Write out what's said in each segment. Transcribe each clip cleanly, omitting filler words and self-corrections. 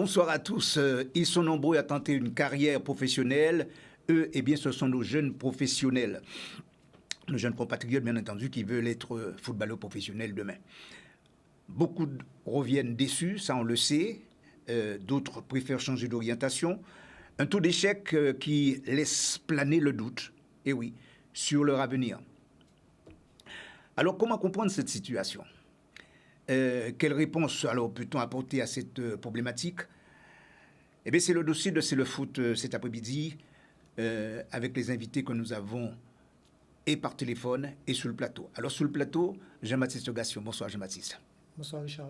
Bonsoir à tous. Ils sont nombreux à tenter une carrière professionnelle. Eux, eh bien, ce sont nos jeunes professionnels. Nos jeunes compatriotes, bien entendu, qui veulent être footballeurs professionnels demain. Beaucoup reviennent déçus, ça on le sait. D'autres préfèrent changer d'orientation. Un taux d'échec qui laisse planer le doute, et oui, sur leur avenir. Alors, comment comprendre cette situation ? Quelle réponse alors peut-on apporter à cette problématique ? Eh bien, c'est le dossier de C'est le foot cet après-midi, avec les invités que nous avons et par téléphone et sur le plateau. Alors, sur le plateau, Jean-Baptiste Gassion. Bonsoir, Jean-Baptiste. Bonsoir, Richard.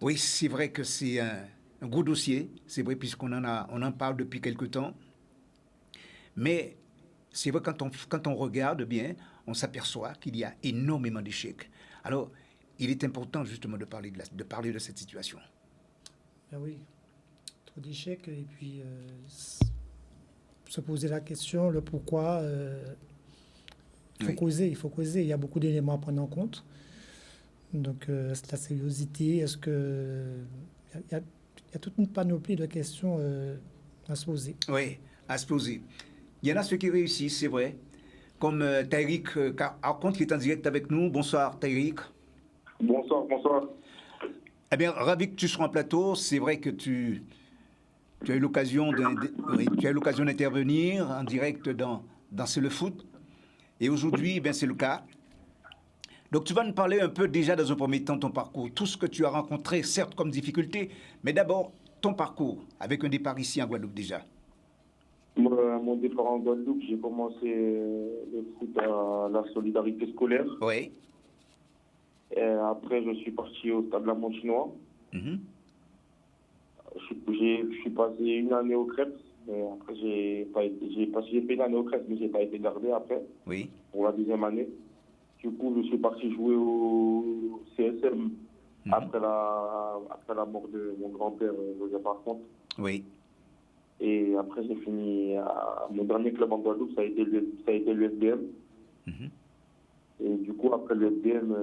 Oui, c'est vrai que c'est un gros dossier, c'est vrai, puisqu'on en parle depuis quelque temps. Mais c'est vrai, quand on regarde bien, on s'aperçoit qu'il y a énormément d'échecs. Alors, il est important justement de parler de cette situation. Ben oui, trop d'échecs et puis se poser la question, le pourquoi. Il faut causer. Il y a beaucoup d'éléments à prendre en compte. Donc, est-ce la sérieuxité, est-ce que... Il y a toute une panoplie de questions à se poser. Oui, à se poser. Il y en a ceux qui réussissent, c'est vrai. Comme Taïrik, qui est en direct avec nous. Bonsoir, Taïrik. Bonsoir. Eh bien, ravi que tu sois en plateau. C'est vrai que tu as eu l'occasion d'intervenir en direct dans C'est le foot. Et aujourd'hui, ben, c'est le cas. Donc, tu vas nous parler un peu déjà dans un premier temps de ton parcours. Tout ce que tu as rencontré, certes, comme difficulté, mais d'abord, ton parcours, avec un départ ici en Guadeloupe déjà. Mon départ en Guadeloupe, j'ai commencé le foot à la solidarité scolaire. Oui. Et après, je suis parti au Stade Lamontinois. Mm-hmm. Je suis passé une année au Crêpes. Mais après, j'ai fait une année au Crêpes, mais je n'ai pas été gardé après. Oui. Pour la deuxième année. Du coup, je suis parti jouer au CSM après la mort de mon grand-père, Joseph Arconte. Oui. Et après, j'ai fini mon dernier club en Guadeloupe, ça a été l'USBM. Mm-hmm. Et du coup, après l'USBM,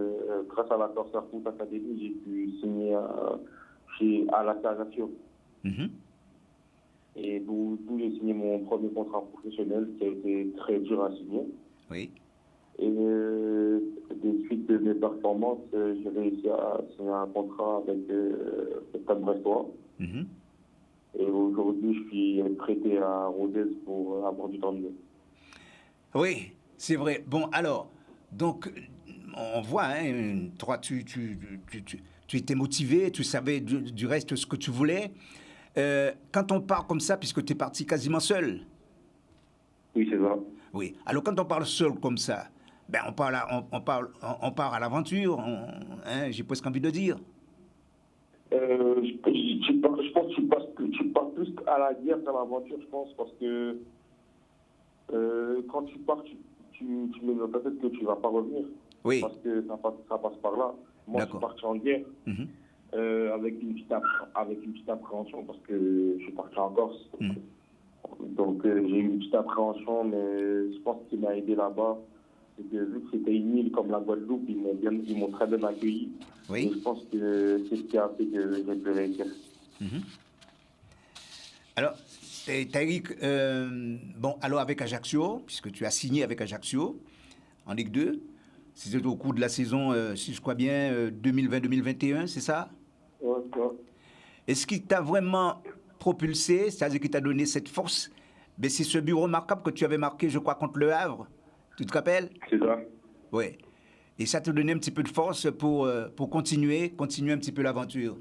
grâce à la Corsair Foot Academy, j'ai pu signer à la Ajaccio. Mm-hmm. Et d'où j'ai signé mon premier contrat professionnel qui a été très dur à signer. Oui. Et des suites de mes performances, j'ai réussi à signer un contrat avec le Stade Brestois. Mm-hmm. Et aujourd'hui, je suis prêté à Rodez pour avoir du temps de jeu. Oui, c'est vrai. Bon, alors, donc, on voit, hein, toi, tu étais motivé, tu savais du reste ce que tu voulais. Quand on part comme ça, puisque tu es parti quasiment seul. Oui, c'est ça. Oui. Alors, quand on parle seul comme ça, ben, on part à l'aventure, j'ai presque envie de dire. Je pense que tu pars plus à la guerre qu'à l'aventure, je pense, parce que quand tu pars, tu mets dans ta tête que tu ne vas pas revenir. Oui. Parce que ça passe par là. Moi, D'accord. je suis parti en guerre avec une petite appréhension parce que je suis parti en Corse. Donc, j'ai eu une petite appréhension, mais je pense qu'il m'a aidé là-bas. C'est que vu que c'était une île comme la Guadeloupe, ils m'ont très bien accueilli. Oui. Et je pense que c'est ce qui a fait que j'ai pu réussir. Alors, Taïrik, alors avec Ajaccio, puisque tu as signé avec Ajaccio en Ligue 2, c'était au cours de la saison, si je crois bien, 2020-2021, c'est ça ? Ouais. Est-ce qui t'a vraiment propulsé, c'est-à-dire qui t'a donné cette force ? Ben, c'est ce but remarquable que tu avais marqué, je crois, contre le Havre. Tu te rappelles ? C'est ça. Oui. Et ça te donnait un petit peu de force pour continuer un petit peu l'aventure.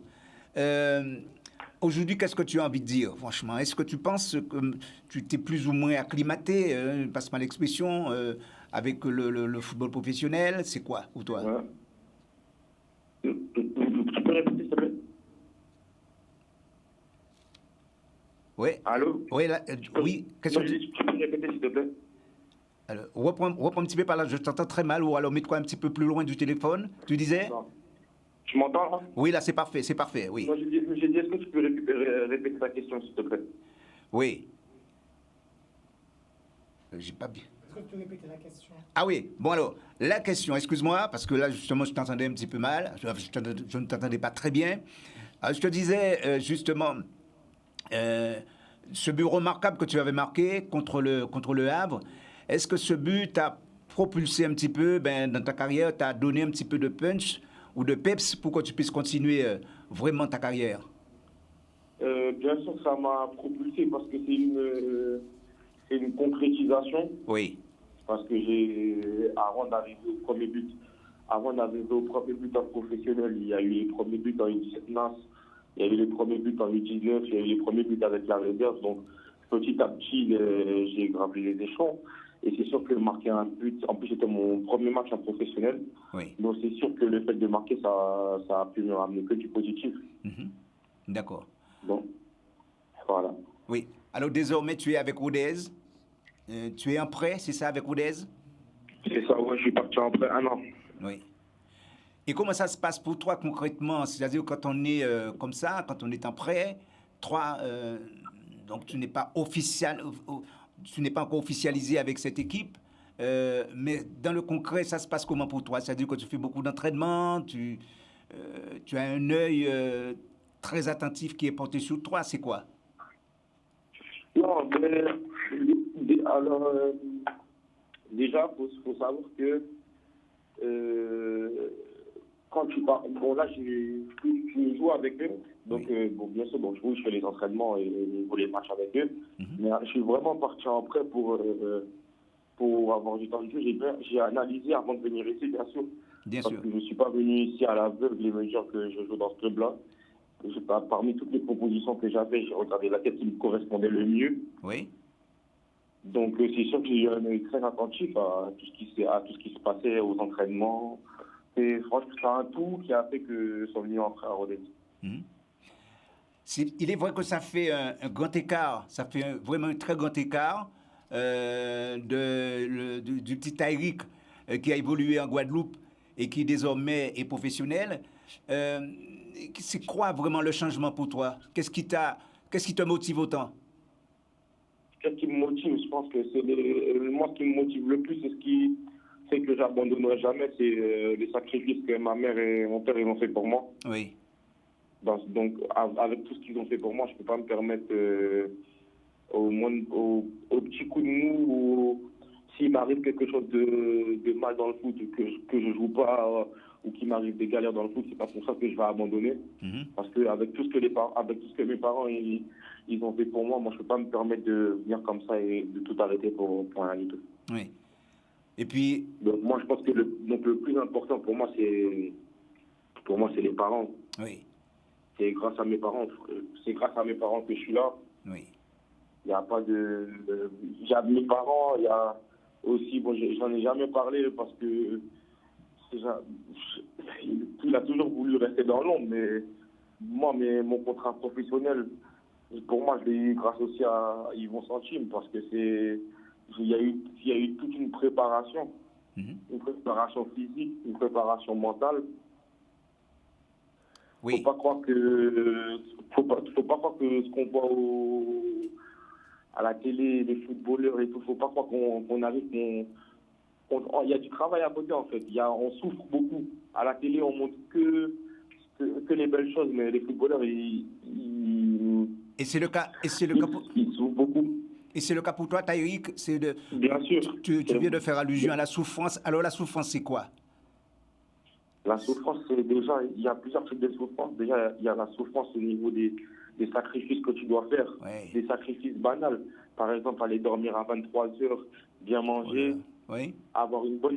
Aujourd'hui, qu'est-ce que tu as envie de dire, franchement ? Est-ce que tu penses que tu t'es plus ou moins acclimaté, passe-moi l'expression, avec le football professionnel ? C'est quoi pour toi ? Ouais. Tu peux répéter, s'il te plaît ? Oui. Allô ? Oui, oui. Qu'est-ce que tu peux répéter, s'il te plaît ? Alors, reprends un petit peu par là, je t'entends très mal, ou alors mets-toi un petit peu plus loin du téléphone. Tu disais ? Non. Tu m'entends là ? Oui, là, c'est parfait, oui. Moi, j'ai dit, est-ce que tu peux répéter ta question, s'il te plaît ? Oui. J'ai pas bien. Est-ce que tu peux répéter la question ? Ah oui, bon alors, la question, excuse-moi, parce que là, justement, je t'entendais un petit peu mal, je ne t'entendais pas très bien. Alors, je te disais, justement, Ce but remarquable que tu avais marqué contre le Havre, est-ce que ce but t'a propulsé un petit peu dans ta carrière, t'a donné un petit peu de punch ou de peps pour que tu puisses continuer vraiment ta carrière? Bien sûr, ça m'a propulsé parce que c'est une concrétisation. Oui. Parce que avant d'arriver au premier but en professionnel, il y a eu les premiers buts en U17 NAS, il y a eu les premiers buts en U19, il y a eu les premiers buts avec la réserve. Donc, petit à petit, j'ai gravi les échelons. Et c'est sûr que marquer un but, en plus c'était mon premier match en professionnel. Oui. Donc, c'est sûr que le fait de marquer, ça a pu me ramener que du positif. D'accord. Bon, voilà. Oui. Alors, désormais, tu es avec Rodez. Tu es en prêt, c'est ça, avec Rodez? C'est ça, ouais, je suis parti en prêt 1 an. Oui. Et comment ça se passe pour toi concrètement? C'est-à-dire quand on est comme ça, quand on est en prêt, donc tu n'es pas encore officialisé avec cette équipe, mais dans le concret, ça se passe comment pour toi? C'est-à-dire que tu fais beaucoup d'entraînement, tu as un œil très attentif qui est porté sur toi, c'est quoi? Non, mais alors, déjà, faut savoir que quand tu pars, bon là, je joue avec eux, donc Oui. bon, bien sûr, bon, je fais les entraînements et les matchs avec eux, mais je suis vraiment parti en prêt pour avoir du temps de jeu. J'ai analysé avant de venir ici, bien sûr, Bien parce sûr. que je ne suis pas venu ici à l'aveugle et me dire que je joue dans ce club-là. Parmi toutes les propositions que j'avais, j'ai regardé laquelle qui me correspondait le mieux. Oui. Donc c'est sûr que j'ai eu un œil très attentif à tout ce qui se passait aux entraînements. Et franchement, c'est un tout qui a fait que je suis venu entrer à Rodez. Il est vrai que ça fait un grand écart, ça fait vraiment un très grand écart du petit Taïrik qui a évolué en Guadeloupe et qui désormais est professionnel. C'est quoi vraiment le changement pour toi? Qu'est-ce qui te motive autant? Qu'est-ce qui me motive? Je pense que moi, ce qui me motive le plus, c'est ce qui fait que j'abandonnerai jamais, c'est les sacrifices que ma mère et mon père ils ont fait pour moi. Oui. Donc, avec tout ce qu'ils ont fait pour moi, je ne peux pas me permettre au petit coup de mou ou s'il m'arrive quelque chose de mal dans le foot, que je ne joue pas ou qu'il m'arrive des galères dans le foot, c'est pas pour ça que je vais abandonner. Parce qu'avec tout ce que mes parents ils ont fait pour moi, moi je ne peux pas me permettre de venir comme ça et de tout arrêter pour rien du tout. Oui. Et puis. Donc moi je pense que le plus important pour moi c'est les parents. Oui. C'est grâce à mes parents que je suis là. Oui. Il n'y a pas de. J'ai mes parents, il y a aussi, bon, j'en ai jamais parlé parce que il a toujours voulu rester dans l'ombre, mais moi, mon contrat professionnel, pour moi, je l'ai eu grâce aussi à Yvon Santime parce que il y a eu toute une préparation physique, une préparation mentale. Oui. Faut pas croire que ce qu'on voit à la télé, les footballeurs et tout, faut pas croire qu'on arrive, il y a du travail à côté en fait. On souffre beaucoup. À la télé, on montre que les belles choses, mais les footballeurs, ils souffrent beaucoup. Et c'est le cas pour toi, Taïrik. Bien sûr. Tu viens de faire allusion à la souffrance. Alors la souffrance, c'est quoi? La souffrance, c'est déjà, il y a plusieurs types de souffrance. Déjà, il y a la souffrance au niveau des sacrifices que tu dois faire, des sacrifices banals. Par exemple, aller dormir à 23 heures, bien manger, avoir une bonne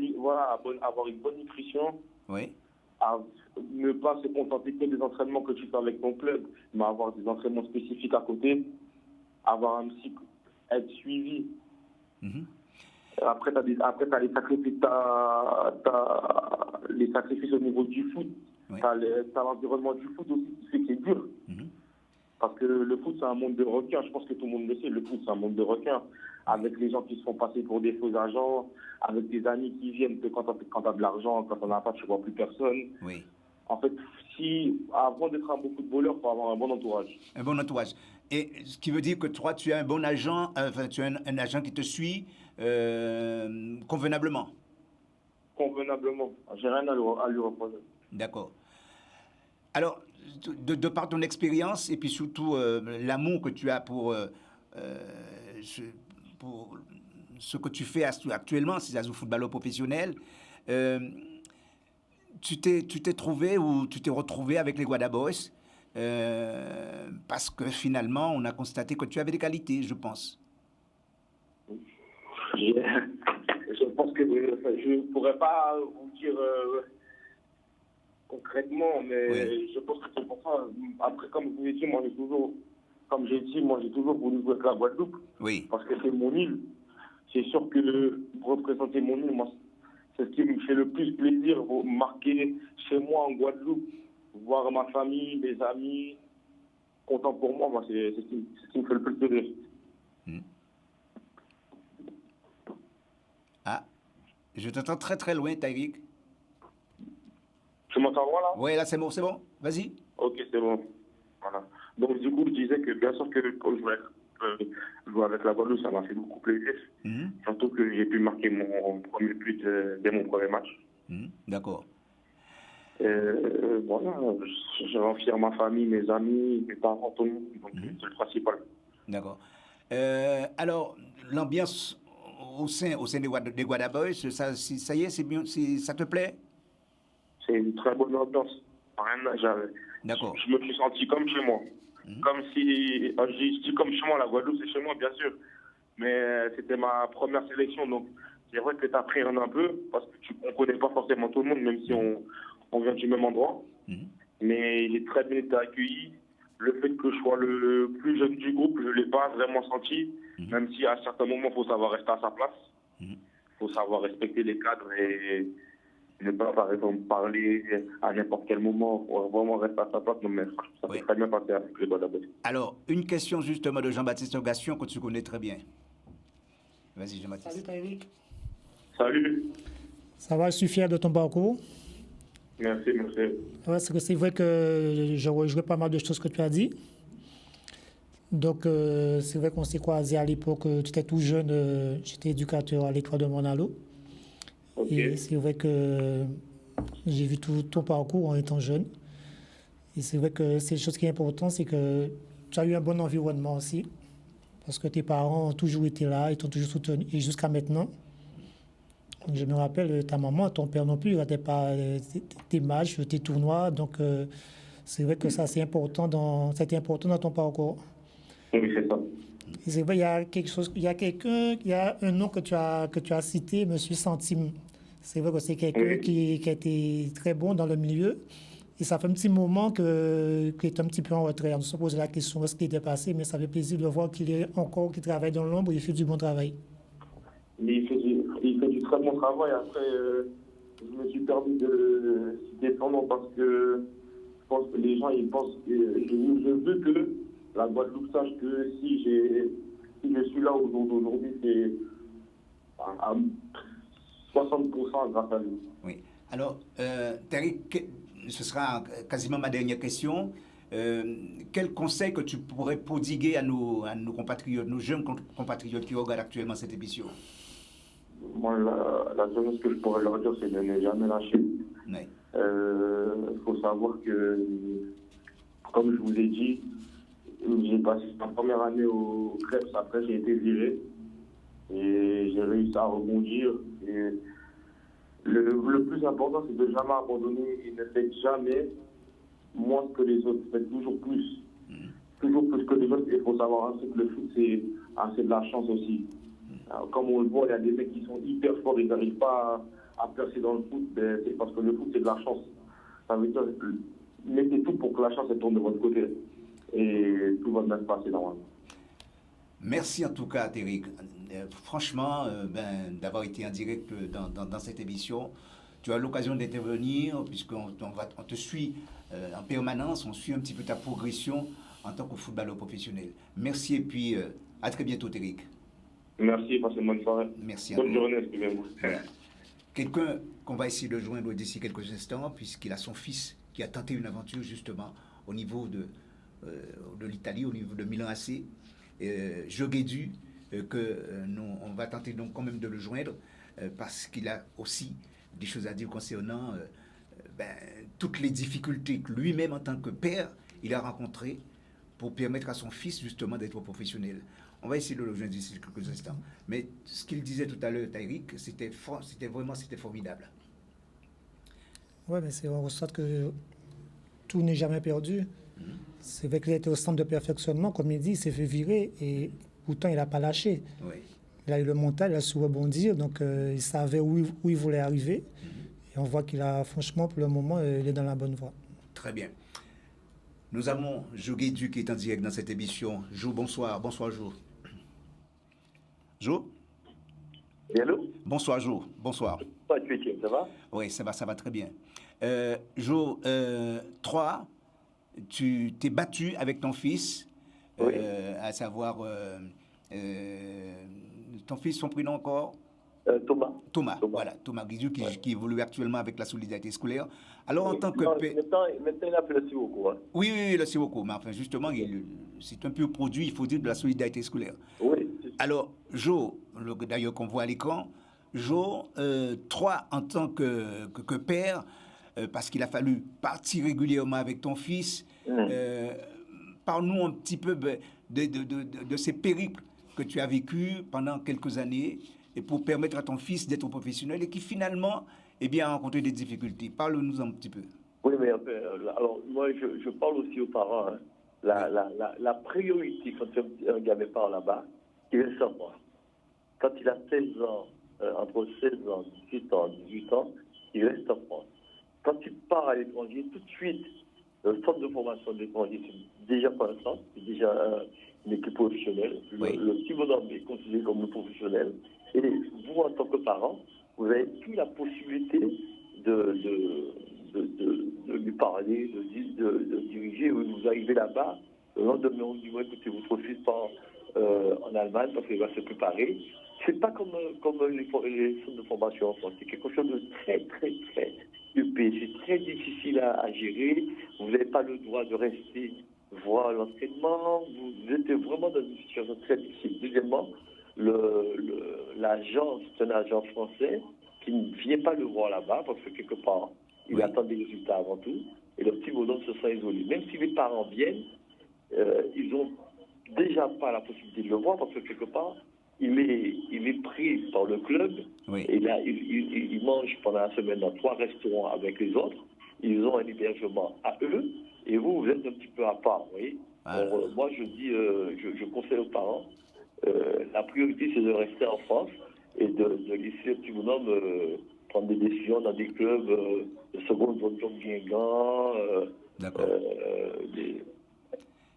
nutrition, ne pas se contenter que des entraînements que tu fais avec ton club, mais avoir des entraînements spécifiques à côté, avoir un psy, être suivi. Après, tu as les sacrifices au niveau du foot. Tu as l'environnement du foot aussi qui fait que c'est dur. Parce que le foot, c'est un monde de requins. Je pense que tout le monde le sait. Le foot, c'est un monde de requins. Avec les gens qui se font passer pour des faux agents, avec des amis qui viennent que quand tu as de l'argent, quand on n'a pas, tu ne vois plus personne. Oui. En fait, avant d'être un bon footballeur, il faut avoir un bon entourage. Un bon entourage. Et ce qui veut dire que toi, tu as un bon agent, tu as un agent qui te suit convenablement. Convenablement. J'ai rien à lui reprocher. D'accord. Alors, de par ton expérience et puis surtout l'amour que tu as pour ce que tu fais actuellement, c'est-à-dire footballeur professionnel, tu t'es trouvé ou tu t'es retrouvé avec les Guada Boys parce que finalement, on a constaté que tu avais des qualités, je pense. Je pense que je ne pourrais pas vous dire concrètement, mais oui. Je pense que c'est pour ça. Après, comme je vous ai dit, moi j'ai toujours voulu jouer avec la Guadeloupe. Oui. Parce que c'est mon île. C'est sûr que représenter mon île, moi, c'est ce qui me fait le plus plaisir, marquer chez moi en Guadeloupe, voir ma famille, mes amis, contents pour moi, c'est ce qui me fait le plus plaisir. Ah, je t'entends très très loin, Tariq. Tu m'entends là? Oui, là c'est bon, vas-y. Ok, c'est bon. Voilà. Donc du coup, je disais que bien sûr que quand je jouais avec la Guadeloupe, ça m'a fait beaucoup plaisir. Surtout que j'ai pu marquer mon premier but dès mon premier match. D'accord. Voilà, je rends fier ma famille, mes amis, mes parents, tout le monde. Donc c'est le principal. D'accord. Alors, l'ambiance au sein des Guada Boys, ça y est, c'est bien, ça te plaît? C'est une très bonne ambiance. D'accord. Je me suis senti comme chez moi. Comme si, je dis comme chez moi, la Guadeloupe c'est chez moi bien sûr, mais c'était ma première sélection, donc c'est vrai que tu appréhendes un peu, parce qu'on ne connaît pas forcément tout le monde, même si on vient du même endroit. Mais j'ai très bien été accueilli. Le fait que je sois le plus jeune du groupe, je ne l'ai pas vraiment senti, même si à certains moments, il faut savoir rester à sa place. Il faut savoir respecter les cadres et ne pas, par exemple, parler à n'importe quel moment. Il faut vraiment rester à sa place. Mais ça s'est très bien passé avec les Guada Boys. Alors, une question justement de Jean-Baptiste Gassion que tu connais très bien. Vas-y, Jean-Baptiste. Salut, Tariq. Salut. Ça va, je suis fier de ton parcours. Merci. Ouais, c'est vrai que j'ai rejoué pas mal de choses que tu as dit. Donc, c'est vrai qu'on s'est croisés à l'époque, tu étais tout jeune, j'étais éducateur à l'école de Monalo. Okay. Et c'est vrai que j'ai vu tout ton parcours en étant jeune. Et c'est vrai que c'est une chose qui est importante, c'est que tu as eu un bon environnement aussi. Parce que tes parents ont toujours été là, ils t'ont toujours soutenu, et jusqu'à maintenant. Je me rappelle, ta maman, ton père non plus, ils n'arrêtaient pas tes matchs, tes tournois. Donc, c'est vrai que ça, c'était important dans ton parcours. Oui, c'est ça. Et c'est vrai, il y a un nom que tu as cité, M. Santime. C'est vrai que c'est quelqu'un qui a été très bon dans le milieu. Et ça fait un petit moment qu'il est un petit peu en retrait. On se pose la question de ce qui était passé, mais ça fait plaisir de voir qu'il travaille dans l'ombre et il fait du bon travail. Mais il fait du très bon travail. Après, je me suis permis de citer son nom parce que je pense que les gens, ils pensent que je veux que la Guadeloupe sache que si je suis là aujourd'hui, c'est à 60% grâce à lui. Oui. Alors, Tariq, ce sera quasiment ma dernière question. Quel conseil que tu pourrais prodiguer à nos compatriotes, nos jeunes compatriotes qui regardent actuellement cette émission? Moi, la seule chose que je pourrais leur dire, c'est de ne jamais lâcher. Oui. Faut savoir que, comme je vous ai dit, j'ai passé ma première année au Crêpes, après j'ai été viré et j'ai réussi à rebondir. Et le plus important, c'est de jamais abandonner et ne faites jamais moins que les autres. Faites toujours plus. Toujours plus que les autres. Il faut savoir que le foot, c'est de la chance aussi. Alors, comme on le voit, il y a des mecs qui sont hyper forts, ils n'arrivent pas à percer dans le foot. C'est parce que le foot, c'est de la chance. Ça veut dire mettez tout pour que la chance tourne de votre côté. Et tout va bien se passer normalement. Merci en tout cas, Tariq. Franchement, d'avoir été en direct dans cette émission. Tu as l'occasion d'intervenir puisqu'on te suit en permanence, on suit un petit peu ta progression en tant que footballeur professionnel. Merci et puis à très bientôt, Tariq. Merci, passez une bonne soirée. Merci. Bonne journée, excusez-moi. Voilà. Quelqu'un qu'on va essayer de joindre d'ici quelques instants, puisqu'il a son fils qui a tenté une aventure justement au niveau de l'Italie, au niveau de Milan AC. Joguedu, on va tenter donc quand même de le joindre parce qu'il a aussi des choses à dire concernant toutes les difficultés que lui-même, en tant que père, il a rencontrées pour permettre à son fils, justement, d'être professionnel. On va essayer de le rejoindre d'ici quelques instants. Mais ce qu'il disait tout à l'heure, Taïrik, c'était formidable. Oui, mais on constate que tout n'est jamais perdu. C'est vrai qu'il était au centre de perfectionnement, comme il dit, il s'est fait virer et pourtant il n'a pas lâché. Oui. Il a eu le mental, il a su rebondir, donc il savait où il voulait arriver. Et on voit qu'il a, franchement, pour le moment, il est dans la bonne voie. Très bien. Nous avons Jo Guédu qui est en direct dans cette émission. Jo, bonsoir. Bonsoir, Jo. Jo? Hello? Bonsoir, Jo. Bonsoir. Pas de ça va? Oui, ça va très bien. Jo, 3, tu t'es battu avec ton fils, Oui. à savoir, ton fils, son prénom encore? Thomas. Thomas, voilà, Thomas Guizu qui évolue actuellement avec la solidarité scolaire. Alors, Oui. en tant que... Maintenant, il a fait le Siwoko. Hein. Oui, le Siwoko, mais enfin, justement, c'est un peu produit, il faut dire, de la solidarité scolaire. Oui. Alors, Jo, d'ailleurs qu'on voit à l'écran, Jo, 3 en tant que père, parce qu'il a fallu partir régulièrement avec ton fils. Parle-nous un petit peu de ces périples que tu as vécus pendant quelques années et pour permettre à ton fils d'être professionnel et qui finalement a rencontré des difficultés. Parle-nous un petit peu. Oui, mais alors moi je parle aussi aux parents. Hein. La priorité quand un gamin part là-bas, il veut savoir. Quand il a 16 ans, entre 16 ans, 18 ans, 18 ans, il reste en France. Quand il part à l'étranger, tout de suite, le centre de formation de l'étranger, c'est déjà pas un centre, c'est déjà une équipe professionnelle. Oui. Le petit bonhomme est considéré comme le professionnel. Et vous, en tant que parent, vous avez plus la possibilité de lui parler, de diriger. Vous arrivez là-bas, le lendemain, on dit, écoutez, votre fils part en Allemagne parce qu'il va se préparer. C'est pas comme les centres de formation en France. C'est quelque chose de très, très, très huppé. C'est très difficile à gérer. Vous n'avez pas le droit de rester voir l'entraînement. Vous êtes vraiment dans une situation très difficile. Deuxièmement, l'agent, c'est un agent français qui ne vient pas le voir là-bas parce que quelque part, il attend des résultats avant tout. Et le petit bonhomme se sent isolé. Même si les parents viennent, ils n'ont déjà pas la possibilité de le voir parce que quelque part, il est pris par le club. Oui. Et là, il mange pendant la semaine dans 3 restaurants avec les autres. Ils ont un hébergement à eux. Et vous êtes un petit peu à part, vous voyez. Alors, moi, je dis, je conseille aux parents, la priorité, c'est de rester en France et de laisser le petit bonhomme prendre des décisions dans des clubs de seconde zone bien grands. D'accord.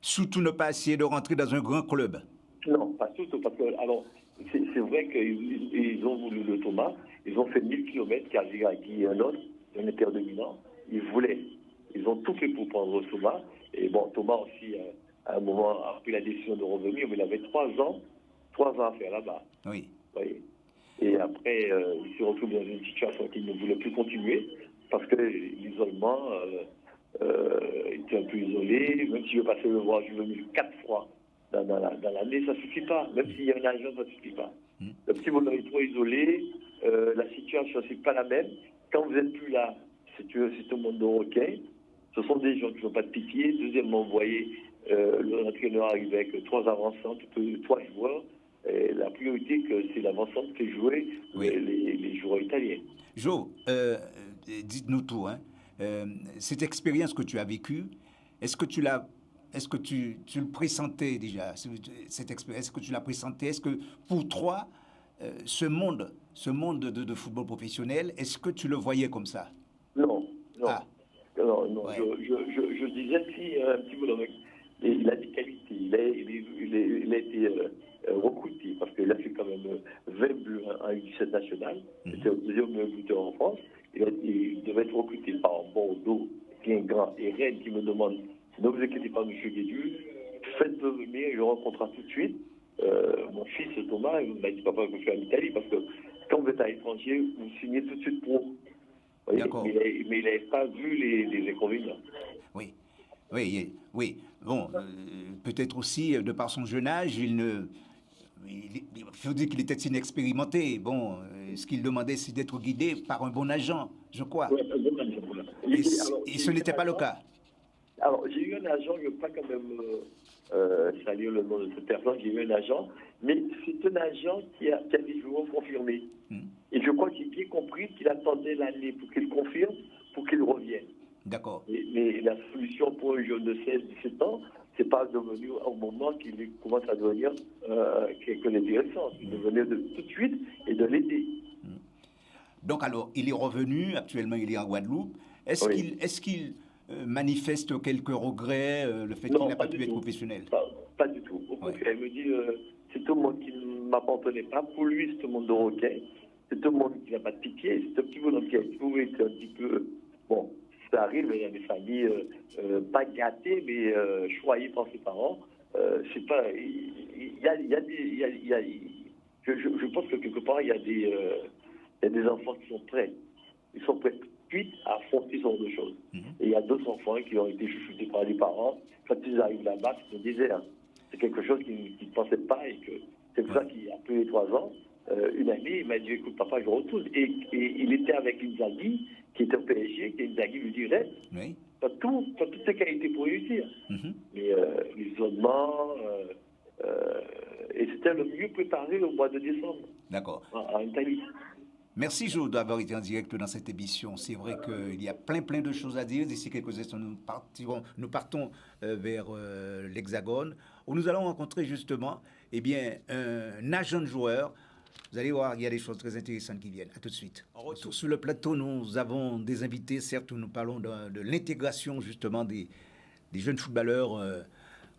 Surtout ne pas essayer de rentrer dans un grand club. Non, pas surtout, parce que, alors, c'est vrai qu'ils ont voulu le Thomas, ils ont fait 1000 km, car qui est un autre, un interdominant, ils ont tout fait pour prendre Thomas, et bon, Thomas aussi, à un moment, a pris la décision de revenir, mais il avait 3 ans à faire là-bas. Oui. Vous voyez. Et après, il se retrouve dans une situation qu'il ne voulait plus continuer, parce que l'isolement, il était un peu isolé, même si je veux passer le voir, je suis venu 4 fois. Dans l'année, ça ne suffit pas. Même s'il y a un agent, ça ne suffit pas. Le petit bonhomme est trop isolé, la situation, c'est pas la même. Quand vous n'êtes plus là, c'est un monde de requins. Ce sont des gens qui n'ont pas de pitié. Deuxièmement, vous voyez, l'entraîneur arrive avec 3 avançants, 3 joueurs. Et la priorité, c'est l'avancement qui fait jouer les joueurs italiens. Jo, dites-nous tout. Hein. Cette expérience que tu as vécue, est-ce que tu le pressentais déjà, cette expérience? Est-ce que tu l'as pressentais? Est-ce que pour toi, ce monde de football professionnel, est-ce que tu le voyais comme ça? Non. Non. Ouais. Je disais si un petit bonhomme, il a des qualités, il a été recruté, parce qu'il a fait quand même 20 buts en U17 national, c'était le deuxième meilleur buteur en France, il devait être recruté par Bordeaux, Guingamp et Rennes qui me demandent, ne vous inquiétez pas, M. Guédu, faites-le venir, je le rencontre tout de suite. Mon fils Thomas, il m'a dit, papa, je suis en Italie, parce que quand vous êtes à l'étranger, vous signez tout de suite pro. D'accord. Mais il n'avait pas vu les inconvénients. Oui. Bon, peut-être aussi, de par son jeune âge, il faut dire qu'il était inexpérimenté. Bon, ce qu'il demandait, c'est d'être guidé par un bon agent, je crois. Oui, un bon agent. Et ce n'était pas le cas. Alors, j'ai eu un agent, je ne veux pas quand même saluer le nom de cette personne, j'ai eu un agent, mais c'est un agent qui a des joueurs confirmés. Et je crois que j'ai bien compris qu'il attendait l'année pour qu'il confirme, pour qu'il revienne. D'accord. Mais la solution pour un jeune de 16-17 ans, c'est pas de venir au moment qu'il commence à devenir quelque intéressant. C'est de venir tout de suite et de l'aider. Donc alors, il est revenu, actuellement il est en Guadeloupe. Est-ce qu'il manifeste quelques regrets, le fait qu'il n'a pas pu être professionnel? Pas du tout. Au contraire, il me dit, c'est tout le monde qui ne m'appartenait pas. Pour lui, c'est tout le monde de requin. C'est tout le monde qui n'a pas de pitié. C'est un petit peu qui a toujours été un petit peu... Bon, ça arrive, il y a des familles pas gâtées, mais choyées par ses parents. C'est pas... Je pense que quelque part, il y a des enfants qui sont prêts. Ils sont prêts suite à affronter ce genre de choses. Et il y a d'autres enfants qui ont été chouchoutés par les parents. Quand ils arrivent là-bas, c'est le désert. C'est quelque chose qu'ils ne pensaient pas et que c'est pour ça qu'après les 3 ans, une année, il m'a dit, écoute papa, je retourne. Et il était avec Inzaghi, qui était au PSG, et Inzaghi lui dit, reste. Oui. T'as toutes tes qualités pour réussir. Mais l'isolement, et c'était le mieux préparé au mois de décembre. D'accord. En Italie. Merci Jo d'avoir été en direct dans cette émission. C'est vrai qu'il y a plein de choses à dire. D'ici quelques instants, nous partons vers l'Hexagone, où nous allons rencontrer justement un agent de joueur. Vous allez voir, il y a des choses très intéressantes qui viennent. À tout de suite. Sur le plateau, nous avons des invités. Certes, nous parlons de l'intégration justement des jeunes footballeurs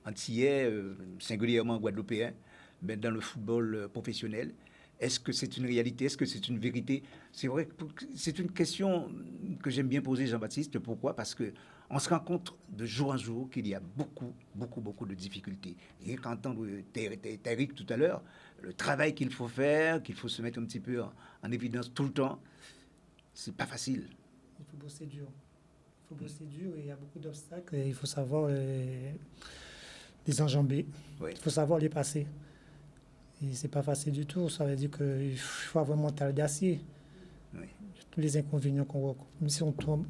antillais, singulièrement guadeloupéens, mais dans le football professionnel. Est-ce que c'est une réalité? Est-ce que c'est une vérité? C'est vrai que c'est une question que j'aime bien poser, Jean-Baptiste. Pourquoi? Parce qu'on se rend compte de jour en jour qu'il y a beaucoup de difficultés. Et quand entendre Tariq tout à l'heure, le travail qu'il faut faire, qu'il faut se mettre un petit peu en évidence tout le temps, c'est pas facile. Il faut bosser dur. Et il y a beaucoup d'obstacles et il faut savoir les enjamber. Oui. Il faut savoir les passer. Et c'est pas facile du tout. Ça veut dire qu'il faut avoir un mental d'acier. Oui. Tous les inconvénients qu'on voit. Même si on tombe,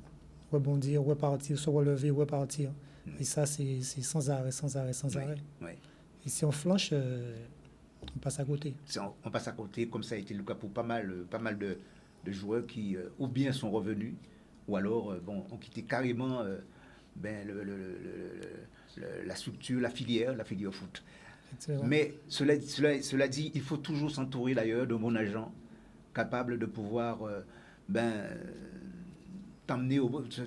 rebondir, repartir, se relever, repartir. Oui. Et ça, c'est sans arrêt. Oui. Et si on flanche, on passe à côté. On passe à côté, comme ça a été le cas pour pas mal de joueurs qui ou bien sont revenus, ou alors ont quitté carrément la structure, la filière foot. Mais cela dit, il faut toujours s'entourer d'ailleurs de bons agents capables de pouvoir t'emmener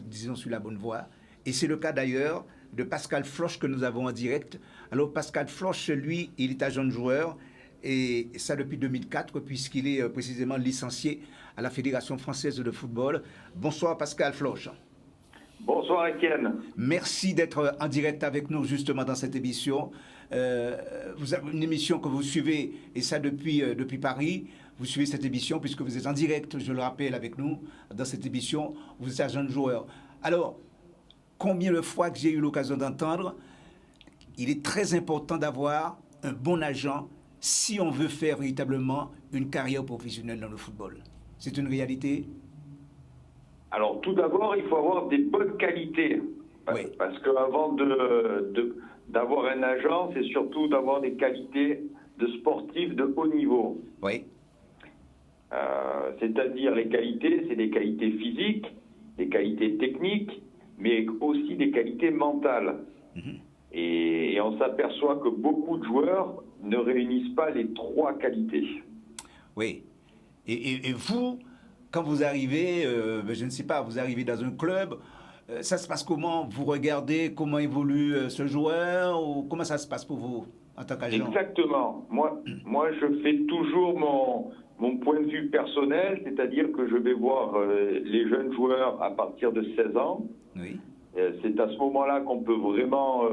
disons sur la bonne voie. Et c'est le cas d'ailleurs de Pascal Floch que nous avons en direct. Alors Pascal Floch, lui, il est agent de joueur et ça depuis 2004 puisqu'il est précisément licencié à la Fédération française de football. Bonsoir Pascal Floch. Bonsoir Étienne. Merci d'être en direct avec nous justement dans cette émission. Vous avez une émission que vous suivez, et ça depuis Paris. Vous suivez cette émission puisque vous êtes en direct, je le rappelle, avec nous dans cette émission. Vous êtes agent de joueur. Alors, combien de fois que j'ai eu l'occasion d'entendre, il est très important d'avoir un bon agent si on veut faire véritablement une carrière professionnelle dans le football. C'est une réalité? Alors, tout d'abord, il faut avoir des bonnes qualités. Oui. Parce qu'avant d'avoir un agent, c'est surtout d'avoir des qualités de sportifs de haut niveau. Oui. C'est-à-dire les qualités, c'est des qualités physiques, des qualités techniques, mais aussi des qualités mentales. Et on s'aperçoit que beaucoup de joueurs ne réunissent pas les 3 qualités. Oui. Et vous, quand vous arrivez, je ne sais pas, vous arrivez dans un club, ça se passe comment? Vous regardez comment évolue ce joueur ou comment ça se passe pour vous en tant qu'agent? Exactement. Moi, je fais toujours mon point de vue personnel, c'est-à-dire que je vais voir les jeunes joueurs à partir de 16 ans. Oui. C'est à ce moment-là qu'on peut vraiment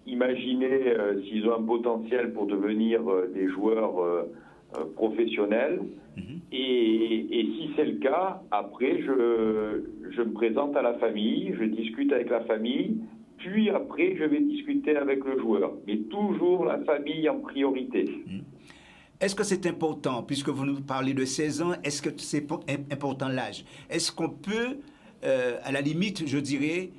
imaginer s'ils ont un potentiel pour devenir des joueurs professionnels. Et si c'est le cas, après, je me présente à la famille, je discute avec la famille, puis après, je vais discuter avec le joueur. Mais toujours la famille en priorité. Est-ce que c'est important, puisque vous nous parlez de 16 ans, est-ce que c'est important l'âge? Est-ce qu'on peut à la limite, je dirais,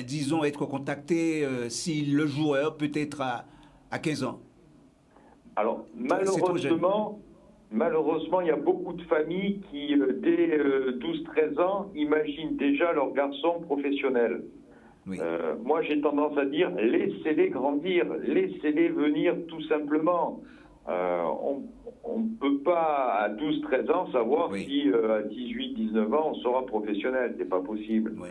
disons, être contacté si le joueur peut être à 15 ans. Alors, malheureusement, il y a beaucoup de familles qui, dès 12-13 ans, imaginent déjà leur garçon professionnel. Oui. Moi, j'ai tendance à dire, laissez-les grandir, laissez-les venir tout simplement. On ne peut pas, à 12-13 ans, savoir si à 18-19 ans, on sera professionnel. C'est pas possible. Oui.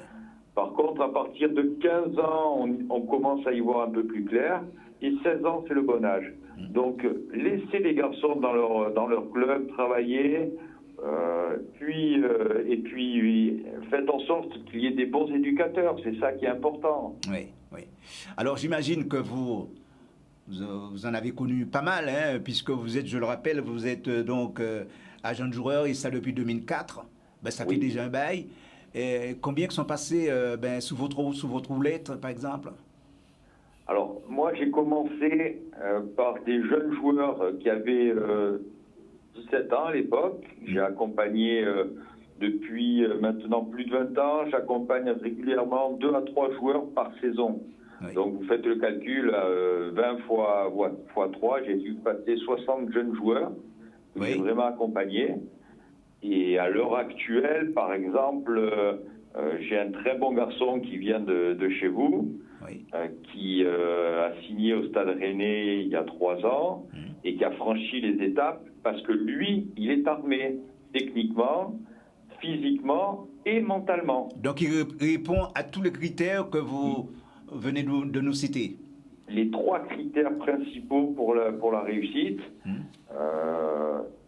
Par contre, à partir de 15 ans, on commence à y voir un peu plus clair. Et 16 ans, c'est le bon âge. Donc, laissez les garçons dans leur club travailler, et puis faites en sorte qu'il y ait des bons éducateurs. C'est ça qui est important. Oui, oui. Alors, j'imagine que vous en avez connu pas mal, hein, puisque vous êtes, je le rappelle, vous êtes donc agent de joueur et ça depuis 2004. Ça fait déjà un bail. Et combien sont passés sous votre roulette, par exemple? Alors, moi, j'ai commencé par des jeunes joueurs qui avaient 17 ans à l'époque. J'ai accompagné depuis maintenant plus de 20 ans. J'accompagne régulièrement 2 à 3 joueurs par saison. Oui. Donc, vous faites le calcul, 20 fois 3, j'ai dû passer 60 jeunes joueurs que j'ai vraiment accompagnés. Et à l'heure actuelle, par exemple, j'ai un très bon garçon qui vient de chez vous. Oui. Qui a signé au Stade Rennais il y a 3 ans et qui a franchi les étapes parce que lui, il est armé techniquement, physiquement et mentalement. Donc il répond à tous les critères que vous venez de nous citer. Les 3 critères principaux pour la réussite.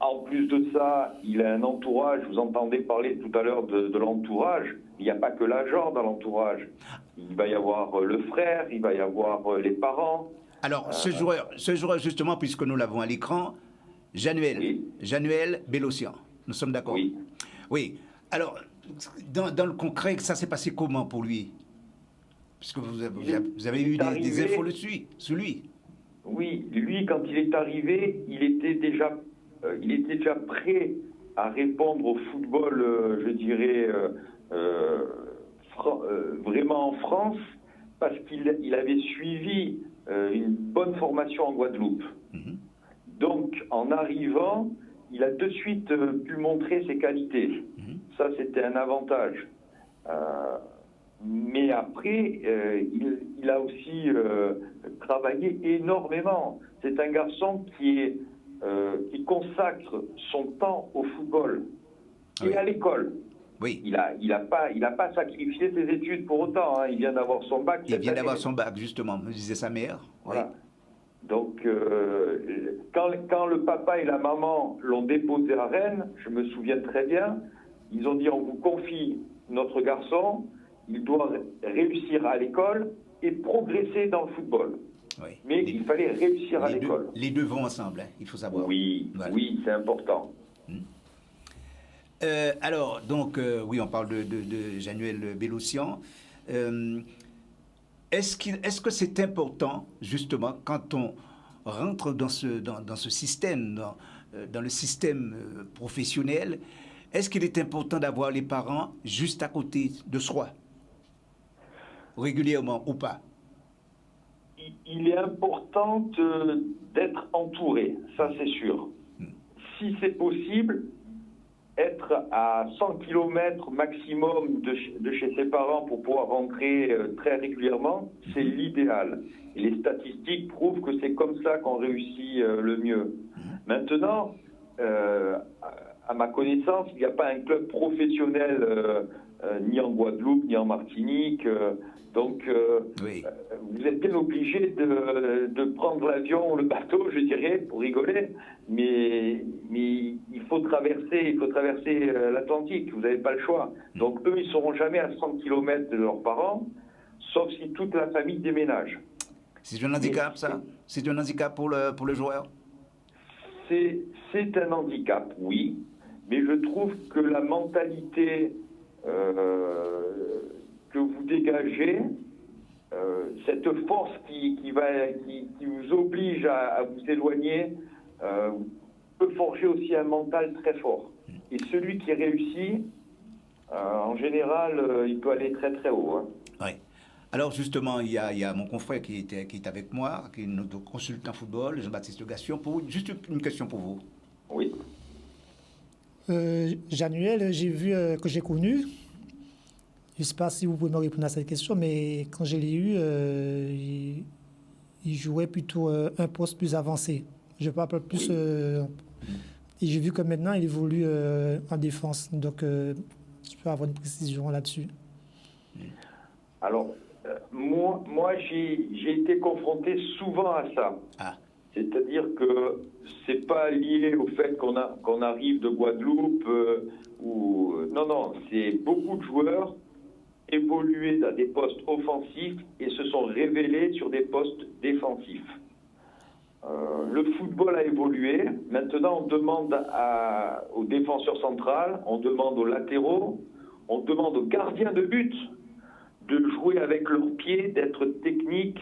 En plus de ça, il a un entourage. Vous entendez parler tout à l'heure de l'entourage. Il n'y a pas que l'agent dans l'entourage. Il va y avoir le frère, il va y avoir les parents. Alors, ce joueur, justement, puisque nous l'avons à l'écran, Januel Bélocian. Nous sommes d'accord? Oui. Oui. Alors, dans le concret, ça s'est passé comment pour lui? Puisque vous avez eu des infos sur lui. Oui, lui, quand il est arrivé, il était déjà prêt à répondre au football, je dirais, vraiment en France, parce qu'il avait suivi une bonne formation en Guadeloupe. Donc, en arrivant, il a de suite pu montrer ses qualités. Ça, c'était un avantage. Mais après, il a aussi travaillé énormément. C'est un garçon qui consacre son temps au football et à l'école. Oui. Il a pas sacrifié ses études pour autant. Hein. Il vient d'avoir son bac. Il vient d'avoir son bac, justement, me disait sa mère. Voilà. Oui. Donc, quand le papa et la maman l'ont déposé à Rennes, je me souviens très bien, ils ont dit, on vous confie notre garçon, il doit réussir à l'école et progresser dans le football. Oui. Mais il fallait réussir à l'école. Les deux vont ensemble, hein, il faut savoir. Oui, voilà. Oui, c'est important. Alors, donc, oui, on parle de Januel Bélocian. Est-ce que c'est important, justement, quand on rentre dans ce système, dans le système professionnel, est-ce qu'il est important d'avoir les parents juste à côté de soi, régulièrement ou pas? Il est important d'être entouré, ça c'est sûr. Si c'est possible, être à 100 km maximum de chez ses parents pour pouvoir rentrer très régulièrement, c'est l'idéal. Et les statistiques prouvent que c'est comme ça qu'on réussit le mieux. Maintenant, à ma connaissance, il n'y a pas un club professionnel ni en Guadeloupe, ni en Martinique. Donc, vous êtes bien obligé de prendre l'avion ou le bateau, je dirais, pour rigoler. Mais il faut traverser l'Atlantique. Vous n'avez pas le choix. Donc, eux, ils ne seront jamais à 100 km de leurs parents, sauf si toute la famille déménage. C'est un handicap, ça? C'est un handicap pour le joueur? C'est un handicap, oui. Mais je trouve que la mentalité que vous dégagez, cette force qui vous oblige à vous éloigner, peut forger aussi un mental très fort. Et celui qui réussit, En général, il peut aller très très haut. Hein. Oui. Alors justement, il y a mon confrère qui est avec moi, qui est notre consultant football, Jean-Baptiste Gassion. Juste une question pour vous. Oui. Januel, j'ai vu que j'ai connu. Je ne sais pas si vous pouvez me répondre à cette question, mais quand je l'ai eu, il jouait plutôt un poste plus avancé. Je parle plus. Et j'ai vu que maintenant, il évolue en défense. Donc, je peux avoir une précision là-dessus. Alors, moi j'ai été confronté souvent à ça. Ah. C'est-à-dire que c'est pas lié au fait qu'on arrive de Guadeloupe non, c'est beaucoup de joueurs évolués dans des postes offensifs et se sont révélés sur des postes défensifs. Le football a évolué. Maintenant, on demande aux défenseurs centrales, on demande aux latéraux, on demande aux gardiens de but de jouer avec leurs pieds, d'être techniques.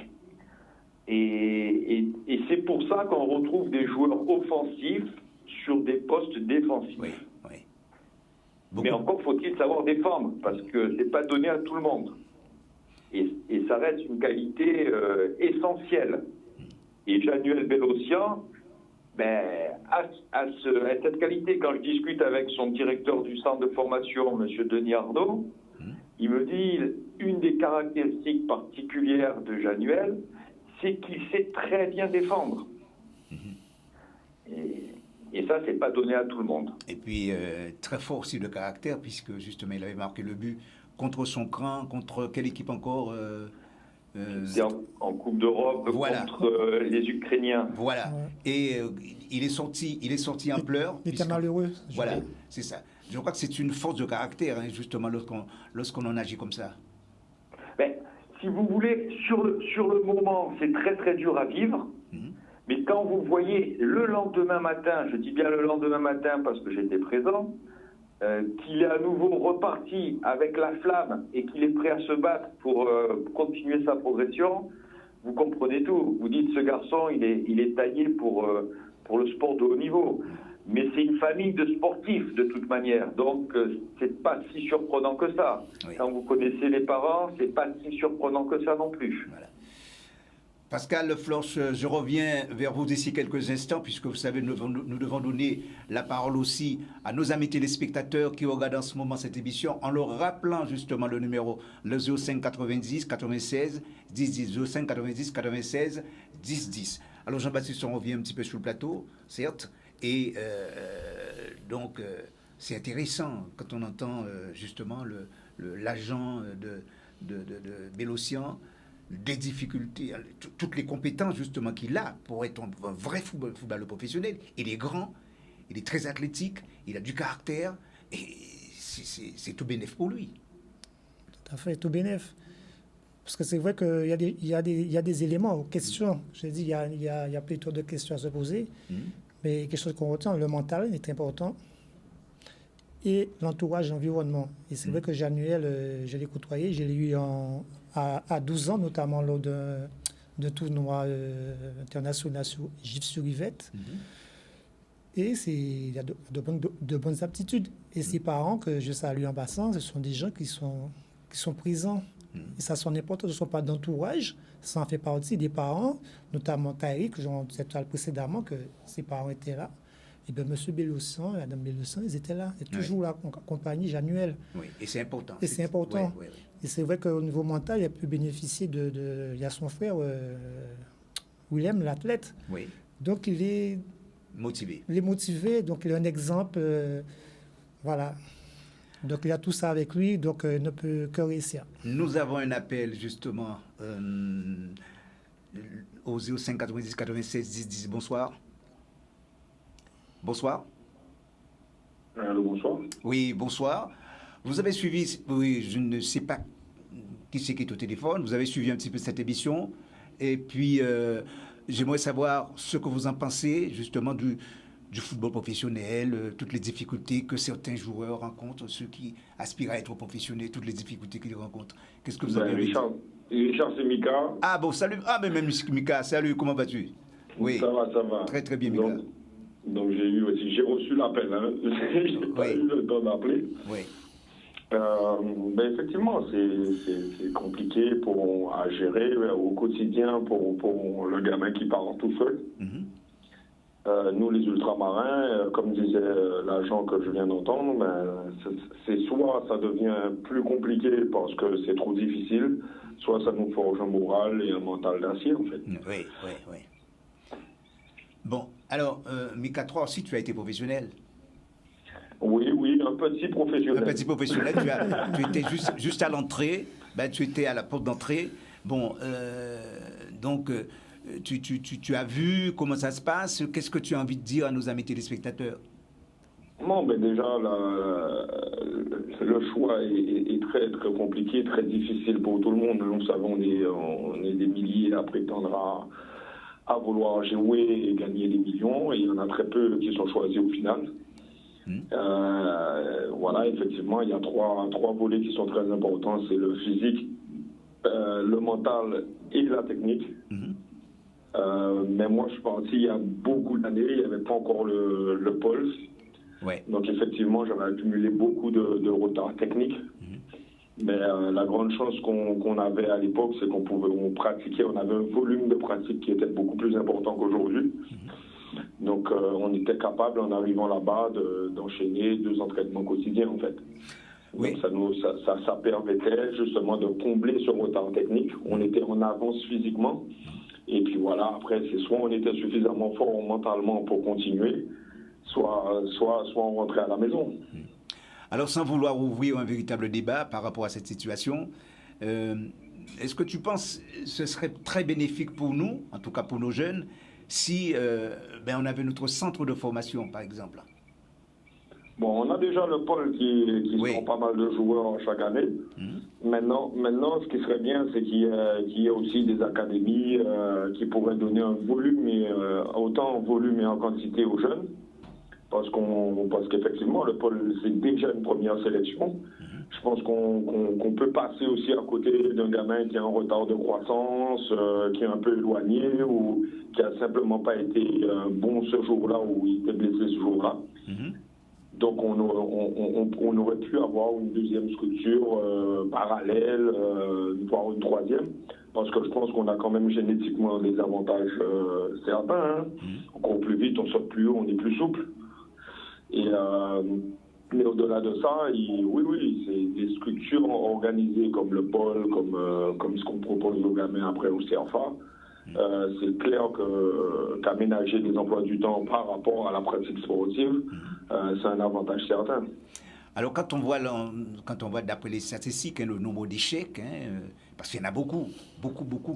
Et c'est pour ça qu'on retrouve des joueurs offensifs sur des postes défensifs. Oui. Mais encore faut-il savoir défendre, parce que c'est pas donné à tout le monde. Et ça reste une qualité essentielle. Et Januel Bélocian a cette qualité. Quand je discute avec son directeur du centre de formation, M. Denis Arnaud, il me dit une des caractéristiques particulières de Januel, c'est qu'il sait très bien défendre. Et ça, c'est pas donné à tout le monde. Et puis, très fort aussi de caractère, puisque justement, il avait marqué le but contre son cran, contre quelle équipe encore C'est en Coupe d'Europe contre les Ukrainiens. Voilà. Ouais. Et il est sorti en pleurs. Il était malheureux. Voilà, c'est ça. Je crois que c'est une force de caractère, hein, justement, lorsqu'on en agit comme ça. Mais, si vous voulez, sur le moment, c'est très très dur à vivre. Mais quand vous voyez le lendemain matin, je dis bien le lendemain matin parce que j'étais présent, qu'il est à nouveau reparti avec la flamme et qu'il est prêt à se battre pour continuer sa progression, vous comprenez tout. Vous dites ce garçon, il est taillé pour le sport de haut niveau. Mais c'est une famille de sportifs de toute manière, donc c'est pas si surprenant que ça. Oui. Quand vous connaissez les parents, c'est pas si surprenant que ça non plus. Voilà. Pascal Floch, je reviens vers vous d'ici quelques instants, puisque vous savez, nous devons donner la parole aussi à nos amis téléspectateurs qui regardent en ce moment cette émission, en leur rappelant justement le numéro, le 05 90 96 10 10, 05 90 96 10 10. Alors Jean-Baptiste, on revient un petit peu sur le plateau, certes, et donc c'est intéressant quand on entend justement l'agent de Bélocian, des difficultés, toutes les compétences justement qu'il a pour être un vrai footballeur professionnel. Il est grand, il est très athlétique, il a du caractère, et c'est tout bénef pour lui. Tout à fait, tout bénef. Parce que c'est vrai qu'il y a des éléments aux questions. Je dis, il y a plutôt de questions à se poser, mais quelque chose qu'on retient, le mental est important, et l'entourage, l'environnement. Et c'est vrai que Januel, je l'ai côtoyé, je l'ai eu à 12 ans, notamment lors de tournois internationaux GIF-sur-Yvette. Et il a de bonnes aptitudes. Et ses parents, que je salue en passant, ce sont des gens qui sont présents. Et ça, son importance, ce ne sont pas d'entourage, ça en fait partie des parents, notamment Taïk, j'en disais précédemment que ses parents étaient là. Et bien, M. Bélocian, Mme Bélocian, ils étaient là. Et toujours là, accompagnés, Januel. Oui, et c'est important. Et c'est important. Oui. Et c'est vrai qu'au niveau mental, il a pu bénéficier il y a son frère, Willem, l'athlète. Oui. Donc, il est motivé. Il est motivé, donc il est un exemple. Voilà. Donc, il a tout ça avec lui, donc il ne peut que réussir. Nous avons un appel, justement, au 05 90 96 10 10. Bonsoir. Bonsoir. Allô, bonsoir. Oui, bonsoir. Vous avez suivi, oui, je ne sais pas qui c'est qui est au téléphone, vous avez suivi un petit peu cette émission, et puis j'aimerais savoir ce que vous en pensez, justement, du football professionnel, toutes les difficultés que certains joueurs rencontrent, ceux qui aspirent à être professionnels, toutes les difficultés qu'ils rencontrent. Qu'est-ce que vous avez Richard, c'est Mika. Ah bon, salut. Ah, mais même Mika, salut, comment vas-tu? Oui. Ça va. Très, très bien, Mika. Donc j'ai reçu l'appel, hein. J'ai pas eu le temps d'appeler. Oui. Effectivement, c'est compliqué à gérer au quotidien pour le gamin qui part tout seul. Nous, les ultramarins, comme disait l'agent que je viens d'entendre, c'est soit ça devient plus compliqué parce que c'est trop difficile, soit ça nous forge un moral et un mental d'acier, en fait. Oui. Bon, alors, Mika 3 aussi, tu as été professionnel. Oui, un petit professionnel. Un petit professionnel, tu étais juste à l'entrée, tu étais à la porte d'entrée. Bon, donc, tu as vu comment ça se passe. Qu'est-ce que tu as envie de dire à nos amis téléspectateurs? Non, déjà, le choix est très, très compliqué, très difficile pour tout le monde. Nous savons, on est des milliers à prétendre à vouloir jouer et gagner des millions. Et il y en a très peu qui sont choisis au final. Voilà, effectivement, il y a trois volets qui sont très importants. C'est le physique, le mental et la technique. Mais moi, je suis parti il y a beaucoup d'années, il n'y avait pas encore le pôle. Ouais. Donc, effectivement, j'avais accumulé beaucoup de retard technique. Mais la grande chance qu'on avait à l'époque, c'est qu'on pratiquait, on avait un volume de pratique qui était beaucoup plus important qu'aujourd'hui. Donc, on était capable, en arrivant là-bas, d'enchaîner 2 entraînements quotidiens, en fait. Oui. Donc, ça permettait justement de combler ce retard technique. On était en avance physiquement. Et puis voilà, après, c'est soit on était suffisamment fort mentalement pour continuer, soit on rentrait à la maison. Alors, sans vouloir ouvrir un véritable débat par rapport à cette situation, est-ce que tu penses que ce serait très bénéfique pour nous, en tout cas pour nos jeunes, si on avait notre centre de formation, par exemple? Bon, on a déjà le pôle qui oui. prend pas mal de joueurs chaque année. Maintenant, ce qui serait bien, c'est qu'il y ait aussi des académies qui pourraient donner un volume, autant en volume et en quantité aux jeunes. Parce qu'effectivement, le pôle, c'est déjà une première sélection. Je pense qu'on peut passer aussi à côté d'un gamin qui est en retard de croissance, qui est un peu éloigné ou qui a simplement pas été bon ce jour-là ou il était blessé ce jour-là. Donc on aurait pu avoir une deuxième structure parallèle, voire une troisième, parce que je pense qu'on a quand même génétiquement des avantages certains. On court plus vite, on saute plus haut, on est plus souple. Mais au-delà de ça, oui, c'est des structures organisées comme le pôle, comme ce qu'on propose aux gamins après au CFA. C'est clair qu'aménager des emplois du temps par rapport à la pratique sportive, c'est un avantage certain. Alors quand on voit d'après les statistiques le nombre d'échecs, parce qu'il y en a beaucoup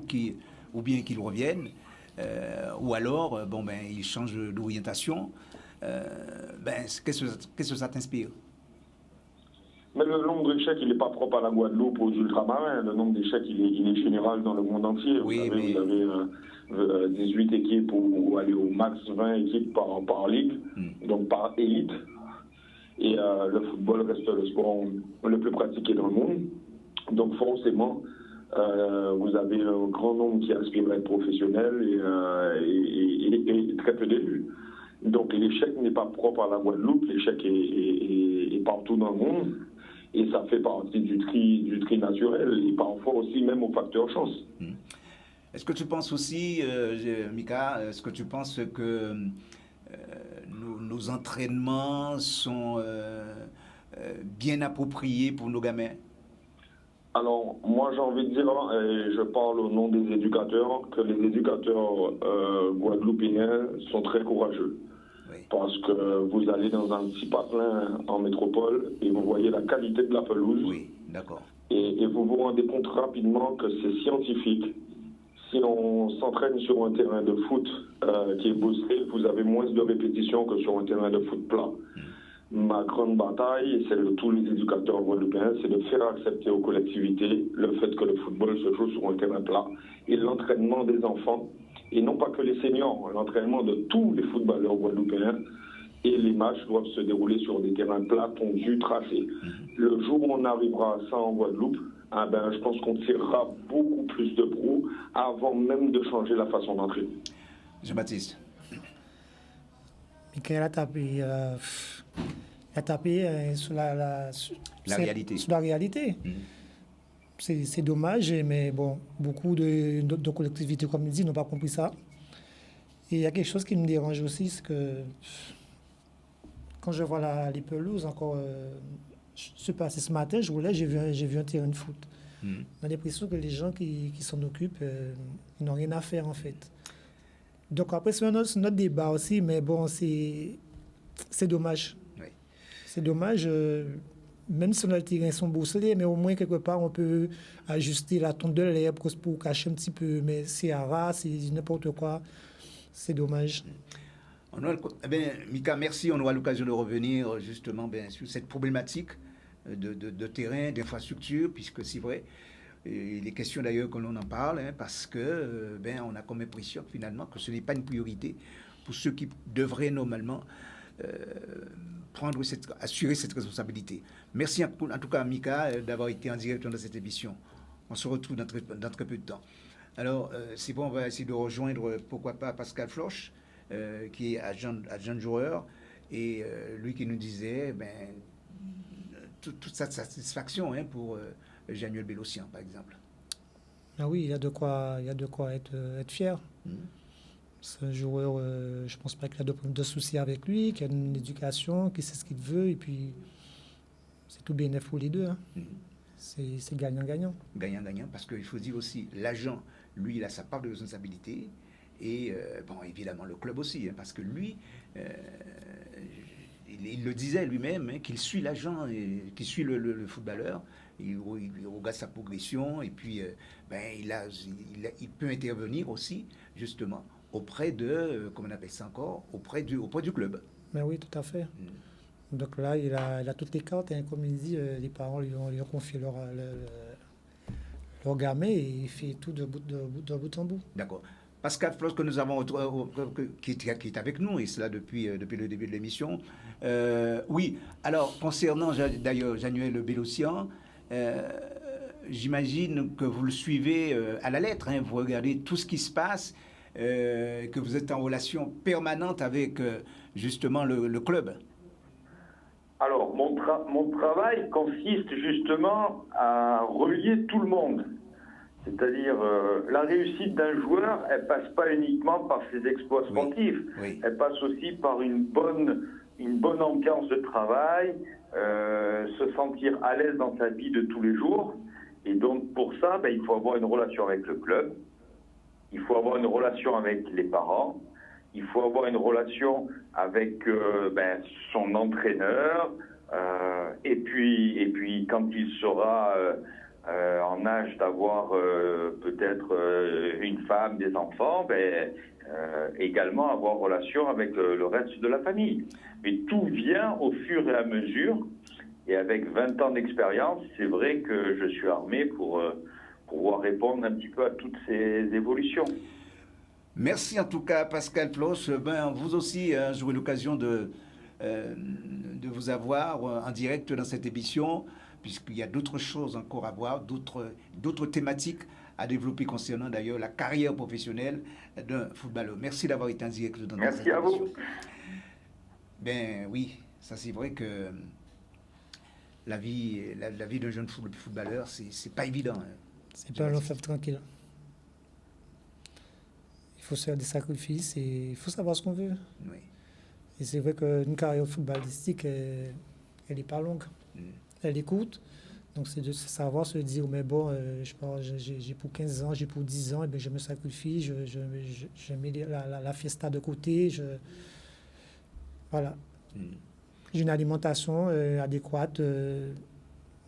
qui ou bien qu'ils reviennent, ou alors ils changent d'orientation. Qu'est-ce que ça t'inspire? Mais le nombre d'échecs, il n'est pas propre à la Guadeloupe, aux ultramarins. Le nombre d'échecs, il est général dans le monde entier. Vous avez 18 équipes ou aller au max 20 équipes par ligue, donc par élite. Et le football reste le sport le plus pratiqué dans le monde. Donc forcément, vous avez un grand nombre qui aspirent à être professionnels et très peu d'élus. Donc l'échec n'est pas propre à la Guadeloupe, l'échec est partout dans le monde. Et ça fait partie du tri naturel et parfois aussi même au facteur chance. Est-ce que tu penses aussi, Mika, que nos entraînements sont bien appropriés pour nos gamins? Alors, moi j'ai envie de dire, et je parle au nom des éducateurs, que les éducateurs guadeloupéens sont très courageux. Oui. Parce que vous allez dans un petit patelin en métropole et vous voyez la qualité de la pelouse. Oui, d'accord. Et vous vous rendez compte rapidement que c'est scientifique. Si on s'entraîne sur un terrain de foot qui est bossé, vous avez moins de répétitions que sur un terrain de foot plat. Ma grande bataille, et celle de tous les éducateurs guadeloupéens, c'est de faire accepter aux collectivités le fait que le football se joue sur un terrain plat et l'entraînement des enfants, et non pas que les seniors, l'entraînement de tous les footballeurs guadeloupéens, et les matchs doivent se dérouler sur des terrains plats, tondus, tracés. Le jour où on arrivera à ça en Guadeloupe, je pense qu'on tirera beaucoup plus de pros avant même de changer la façon d'entraîner. Jean-Baptiste. Michaela, tapi a tapé sur la réalité. Sur la réalité. C'est dommage, mais bon, beaucoup de collectivités, comme il dit, n'ont pas compris ça. Et il y a quelque chose qui me dérange aussi, c'est que quand je vois les pelouses, encore, je passais ce matin, je roulais, j'ai vu un terrain de foot. On a l'impression que les gens qui s'en occupent, ils n'ont rien à faire, en fait. Donc après, c'est notre débat aussi, mais bon, c'est dommage. Oui. C'est dommage, même si les terrains sont bosselés, mais au moins, quelque part, on peut ajuster la tonte de l'herbe pour cacher un petit peu, mais c'est à ras, c'est n'importe quoi. C'est dommage. Mika, merci. On aura l'occasion de revenir justement sur cette problématique de terrain, d'infrastructure, puisque c'est vrai, il est question d'ailleurs que l'on en parle, parce que on a comme impression finalement que ce n'est pas une priorité pour ceux qui devraient normalement assurer cette responsabilité. Merci en tout cas, Mika, d'avoir été en direct dans cette émission. On se retrouve dans très peu de temps. Alors, c'est bon, on va essayer de rejoindre, pourquoi pas, Pascal Floch, qui est agent de joueur, et lui qui nous disait toute sa satisfaction pour Januel Bélocian, par exemple. Ah oui, il y a de quoi être fier. C'est un joueur, je ne pense pas qu'il a de soucis avec lui, qu'il a une éducation, qu'il sait ce qu'il veut, et puis c'est tout bénéf pour les deux. C'est gagnant-gagnant. Gagnant-gagnant, parce qu'il faut dire aussi, l'agent, lui, il a sa part de responsabilité, et évidemment le club aussi, parce que lui, il le disait lui-même, qu'il suit l'agent, qu'il suit le footballeur, il regarde sa progression, et puis il peut intervenir aussi, justement, auprès de, comment on appelle ça encore, auprès du club. Mais oui, tout à fait. Donc là, il a toutes les cartes, comme il dit, les parents lui ont confié leur gamin, et il fait tout de bout en bout. D'accord. Pascal Floch, que nous avons qui est avec nous, et cela depuis le début de l'émission. Oui, alors, concernant d'ailleurs Januel Bélocian, j'imagine que vous le suivez à la lettre, vous regardez tout ce qui se passe, que vous êtes en relation permanente avec justement le club. Alors, mon travail consiste justement à relier tout le monde. C'est-à-dire, la réussite d'un joueur, elle passe pas uniquement par ses exploits sportifs. Oui. Elle passe aussi par une bonne ambiance de travail, se sentir à l'aise dans sa vie de tous les jours. Et donc, pour ça, il faut avoir une relation avec le club. Il faut avoir une relation avec les parents. Il faut avoir une relation avec son entraîneur. Et puis, quand il sera en âge d'avoir peut-être une femme, des enfants, également avoir relation avec le reste de la famille. Mais tout vient au fur et à mesure. Et avec 20 ans d'expérience, c'est vrai que je suis armé pour pouvoir répondre un petit peu à toutes ces évolutions. Merci en tout cas, Pascal Floch. Vous aussi, j'aurai l'occasion de vous avoir en direct dans cette émission, puisqu'il y a d'autres choses encore à voir, d'autres thématiques à développer concernant d'ailleurs la carrière professionnelle d'un footballeur. Merci d'avoir été en direct dans cette émission. Merci à vous. Oui, ça c'est vrai que la vie d'un jeune footballeur, c'est pas évident. C'est pas un long fleuve tranquille. Il faut se faire des sacrifices et il faut savoir ce qu'on veut. Oui. Et c'est vrai qu'une carrière footballistique, elle n'est pas longue. Elle est courte. Donc c'est de savoir se dire, mais bon, j'ai pour 15 ans, j'ai pour 10 ans, et je me sacrifie, je mets la fiesta de côté, voilà. J'ai une alimentation adéquate.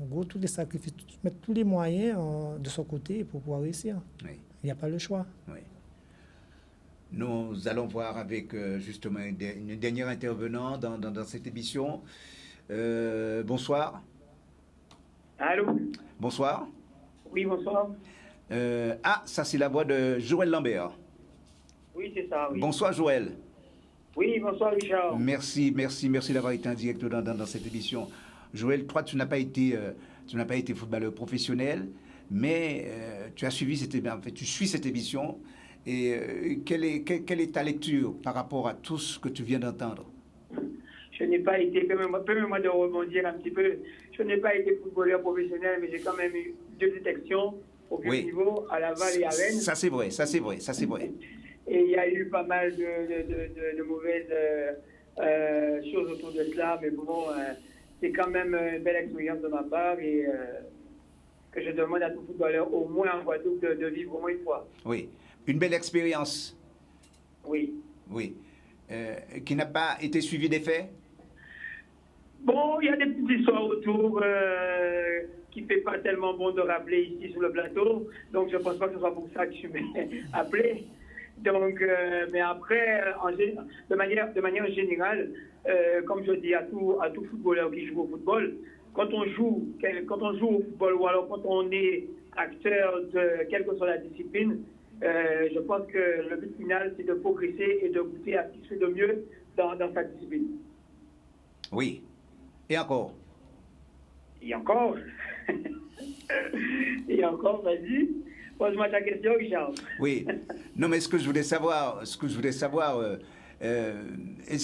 En gros, tous les sacrifices, mettre tous les moyens de son côté pour pouvoir réussir. Oui. Il n'y a pas le choix. Oui. Nous allons voir avec justement une dernière intervenante dans cette émission. Bonsoir. Allô? Bonsoir. Oui, bonsoir. Ça c'est la voix de Joël Lambert. Oui, c'est ça, oui. Bonsoir Joël. Oui, bonsoir Richard. Merci d'avoir été en direct dans cette émission. Joël, toi, tu n'as pas été footballeur professionnel, mais tu suis cette émission. Et quelle est ta lecture par rapport à tout ce que tu viens d'entendre? Je n'ai pas été, permets-moi de rebondir un petit peu, je n'ai pas été footballeur professionnel, mais j'ai quand même eu 2 détections au vieux niveau, à Laval et à Rennes. Ça c'est vrai, ça c'est vrai, ça c'est vrai. Et il y a eu pas mal de mauvaises choses autour de cela, mais bon, c'est quand même une belle expérience de ma part et que je demande à tout footballeur, au moins en Guadeloupe, de vivre au moins une fois. Oui, une belle expérience. Oui. Oui. Qui n'a pas été suivie des faits? Bon, il y a des petites histoires autour qui ne fait pas tellement bon de rappeler ici sur le plateau. Donc, je ne pense pas que ce soit pour ça que je m'ai appelé. Donc, mais après, de manière générale, comme je dis à tout footballeur qui joue au football, quand on joue au football ou alors quand on est acteur de quelle que soit la discipline, je pense que le but final, c'est de progresser et de goûter à ce qui se fait de mieux dans sa discipline. Oui. Et encore? Et encore? Et encore, vas-y. Pose-moi ta question, Richard. Oui. Non, mais ce que je voulais savoir, est-ce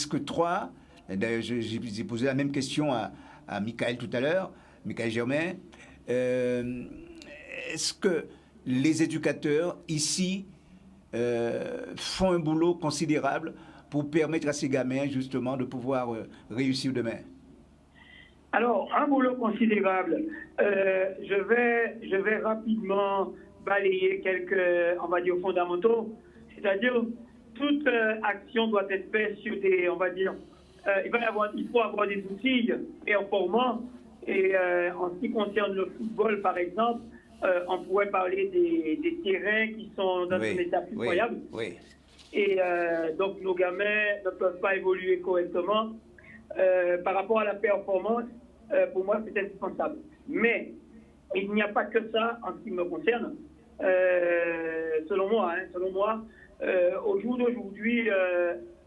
que toi, d'ailleurs, j'ai posé la même question à Michael tout à l'heure, Michael Germain, est-ce que les éducateurs ici font un boulot considérable pour permettre à ces gamins justement de pouvoir réussir demain? Alors, un boulot considérable. Je vais rapidement balayer quelques, on va dire, fondamentaux. C'est-à-dire, toute action doit être faite sur des, on va dire, il faut avoir des outils performants. Et en ce qui concerne le football, par exemple, on pourrait parler des terrains qui sont dans un état pitoyable. Oui. Et donc, nos gamins ne peuvent pas évoluer correctement. Par rapport à la performance, pour moi, c'est indispensable. Mais il n'y a pas que ça en ce qui me concerne. Selon moi, au jour d'aujourd'hui,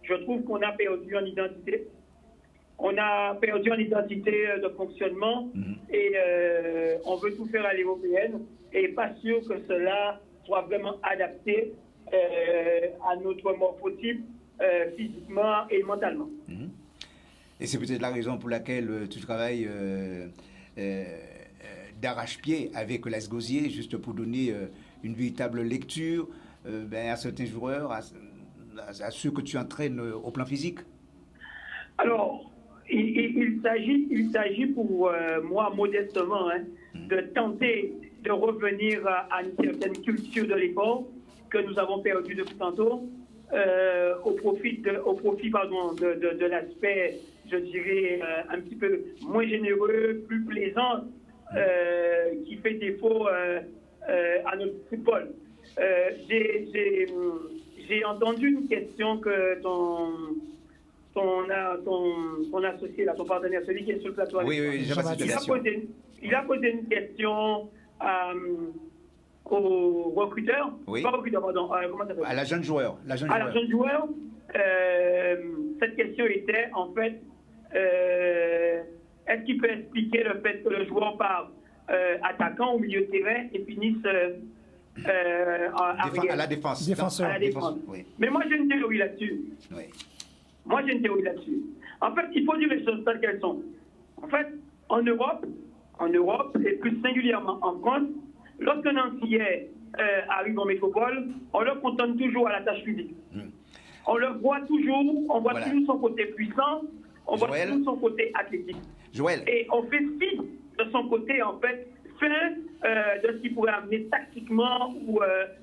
je trouve qu'on a perdu en identité. On a perdu en identité de fonctionnement et on veut tout faire à l'européenne et pas sûr que cela soit vraiment adapté à notre morphotype physiquement et mentalement. Et c'est peut-être la raison pour laquelle tu travailles d'arrache-pied avec Las Gosier, juste pour donner une véritable lecture à certains joueurs, à ceux que tu entraînes au plan physique. Alors, il s'agit pour moi, modestement, de tenter de revenir à une certaine culture de l'effort que nous avons perdu depuis tantôt, au profit de l'aspect, je dirais, un petit peu moins généreux, plus plaisant, qui fait défaut à notre football. J'ai entendu une question que ton associé, là, ton partenaire, celui qui est sur le plateau. Oui, il a posé une question au recruteur. Oui. Pas recruteur, pardon. Comment ça s'appelle? À la jeune joueur. La jeune joueur. Cette question était, en fait, est-ce qu'il peut expliquer le fait que le joueur part attaquant au milieu de terrain et finisse à la défense. Défenseur. À la défense. Oui. Mais moi, j'ai une théorie là-dessus. Oui. En fait, il faut dire les choses telles qu'elles sont. En fait, en Europe, et plus singulièrement en France, lorsqu'un Antillais arrive en métropole, on le contente toujours à la tâche publique. On le voit toujours, toujours son côté puissant, on voit toujours son côté athlétique. Joël. Et on fait fi de son côté, en fait, fin de ce qu'il pourrait amener tactiquement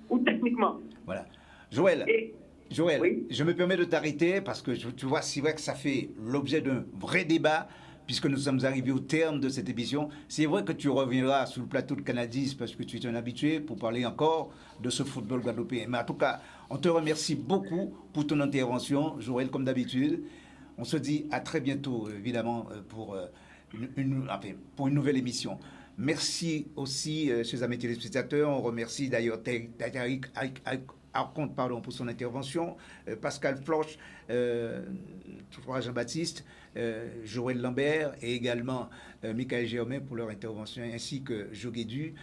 ou techniquement. Voilà. Joël, oui. Je me permets de t'arrêter parce que tu vois, c'est vrai que ça fait l'objet d'un vrai débat puisque nous sommes arrivés au terme de cette émission. C'est vrai que tu reviendras sur le plateau de Canadis parce que tu es un habitué pour parler encore de ce football guadeloupéen. Mais en tout cas, on te remercie beaucoup pour ton intervention, Joël, comme d'habitude. On se dit à très bientôt, évidemment, pour une nouvelle émission. Merci aussi, chers amis téléspectateurs. On remercie d'ailleurs Tariq Arconte pour son intervention, Pascal Floch, Jean-Baptiste, Joël Lambert et également Michael Germain pour leur intervention, ainsi que Joguédu.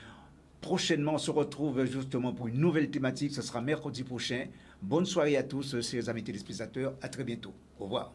Prochainement, on se retrouve justement pour une nouvelle thématique. Ce sera mercredi prochain. Bonne soirée à tous, chers amis téléspectateurs. À très bientôt. Au revoir.